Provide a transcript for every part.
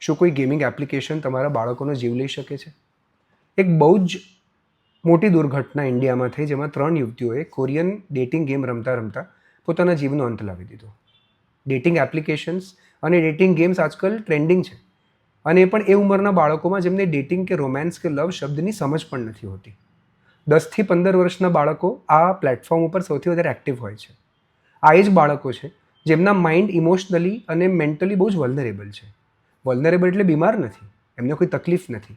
શું કોઈ gaming application તમારા બાળકોનો જીવ લઈ શકે છે? એક બહુ જ મોટી દુર્ઘટના ઇન્ડિયામાં થઈ, જેમાં 3 યુવતીઓએ કોરિયન ડેટિંગ ગેમ રમતા રમતા પોતાના જીવનો અંત લાવી દીધો. ડેટિંગ એપ્લિકેશન્સ અને ડેટિંગ ગેમ્સ આજકાલ ટ્રેન્ડિંગ છે, અને એ પણ એ ઉંમરના બાળકોમાં જેમને ડેટિંગ કે રોમેન્સ કે લવ શબ્દની સમજ પણ નથી હોતી. 10થી 15 વર્ષના બાળકો આ પ્લેટફોર્મ ઉપર સૌથી વધારે એક્ટિવ હોય છે. આ એ જ બાળકો છે જેમના માઇન્ડ ઇમોશનલી અને મેન્ટલી બહુ જ વલ્નરેબલ છે. વલ્નરેબલ એટલે બીમાર નથી, એમને કોઈ તકલીફ નથી,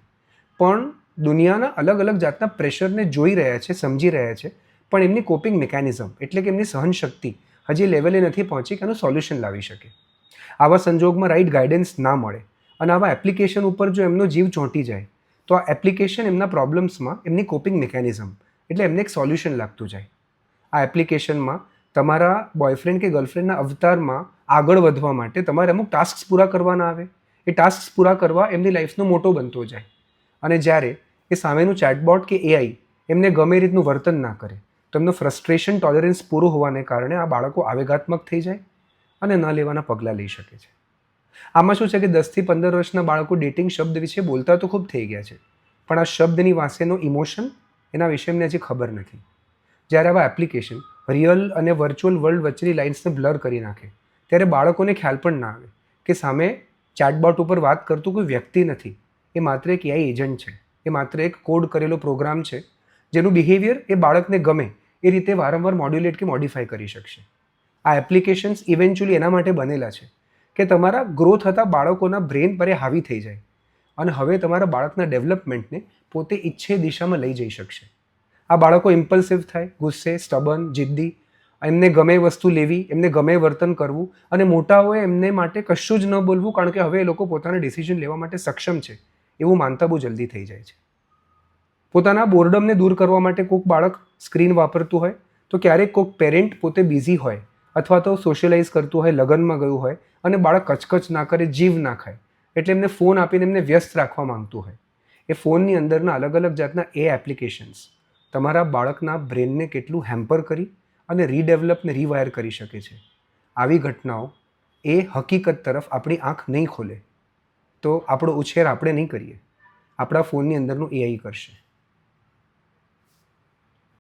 પણ દુનિયાના અલગ અલગ જાતના પ્રેશરને જોઈ રહ્યા છે, સમજી રહ્યા છે, પણ એમની કોપિંગ મિકેનિઝમ એટલે કે એમની સહનશક્તિ હજી લેવલે નથી પહોંચી કે એનું સોલ્યુશન લાવી શકે. આવા સંજોગમાં રાઇટ ગાઈડન્સ ના મળે અને આવા એપ્લિકેશન ઉપર જો એમનો જીવ ચોંટી જાય, તો આ એપ્લિકેશન એમના પ્રોબ્લેમ્સમાં એમની કોપિંગ મિકેનિઝમ એટલે એમને એક સોલ્યુશન લાગતું જાય. આ એપ્લિકેશનમાં તમારા બોયફ્રેન્ડ કે ગર્લફ્રેન્ડના અવતારમાં આગળ વધવા માટે તમારે અમુક ટાસ્ક પૂરા કરવાના આવે. એ ટાસ્ક પૂરા કરવા એમની લાઈફનો મોટો બનતો જાય, અને જ્યારે એ સામેનું ચેટબોટ કે એઆઈ એમને ગમે રીતનું વર્તન ના કરે, તો એમનું ફ્રસ્ટ્રેશન ટોલરન્સ પૂરું હોવાને કારણે આ બાળકો આવેગાત્મક થઈ જાય અને ન લેવાના પગલાં લઈ શકે છે. આમાં શું છે કે 10થી 15 વર્ષના બાળકો ડેટિંગ શબ્દ વિશે બોલતા તો ખૂબ થઈ ગયા છે, પણ આ શબ્દની વાસેનો ઇમોશન એના વિશે એમને હજી ખબર નથી. જ્યારે આવા એપ્લિકેશન રિયલ અને વર્ચ્યુઅલ વર્લ્ડ વચ્ચેની લાઇન્સને બ્લર કરી નાખે, ત્યારે બાળકોને ખ્યાલ પણ ના આવે કે સામે ચેટબોટ ઉપર વાત કરતું કોઈ વ્યક્તિ નથી, એ માત્ર એક એઆઈ એજન્ટ છે, એ માત્ર એક કોડ કરેલો પ્રોગ્રામ છે જેનું બિહેવિયર એ બાળકને ગમે એ રીતે વારંવાર મોડ્યુલેટ કે મોડિફાય કરી શકશે. આ એપ્લિકેશન્સ ઇવેન્ચ્યુઅલી એના માટે બનેલા છે કે તમારા ગ્રો થતા બાળકોના બ્રેન પર એ હાવી થઈ જાય અને હવે તમારા બાળકના ડેવલપમેન્ટને પોતે ઈચ્છે દિશામાં લઈ જઈ શકશે. આ બાળકો ઇમ્પલ્સિવ થાય, ગુસ્સે, સ્ટબન, જિદ્દી, એમને ગમે વસ્તુ લેવી, એમને ગમે વર્તન કરવું, અને મોટાઓએ એમને માટે કશું જ ન બોલવું, કારણ કે હવે એ લોકો પોતાના ડિસિઝન લેવા માટે સક્ષમ છે એવું માનતા બહુ જલ્દી થઈ જાય છે. પોતાના બોર્ડમને દૂર કરવા માટે કોઈક બાળક સ્ક્રીન વાપરતું હોય, તો ક્યારેક કોઈક પેરેન્ટ પોતે બિઝી હોય અથવા તો સોશિયલાઇઝ કરતું હોય, લગ્નમાં ગયું હોય, અને બાળક કચકચ ના કરે, જીવ ના ખાય, એટલે એમને ફોન આપીને એમને વ્યસ્ત રાખવા માંગતું હોય. એ ફોનની અંદરના અલગ અલગ જાતના એ એપ્લિકેશન્સ તમારા બાળકના બ્રેનને કેટલું હેમ્પર કરી અને રીડેવલપને રીવાયર કરી શકે છે. આવી ઘટનાઓ એ હકીકત તરફ આપણી આંખ નહીં ખોલે તો આપણો ઉછેર આપણે નહીં કરીએ, આપણા ફોનની અંદરનું એઆઈ કરશે.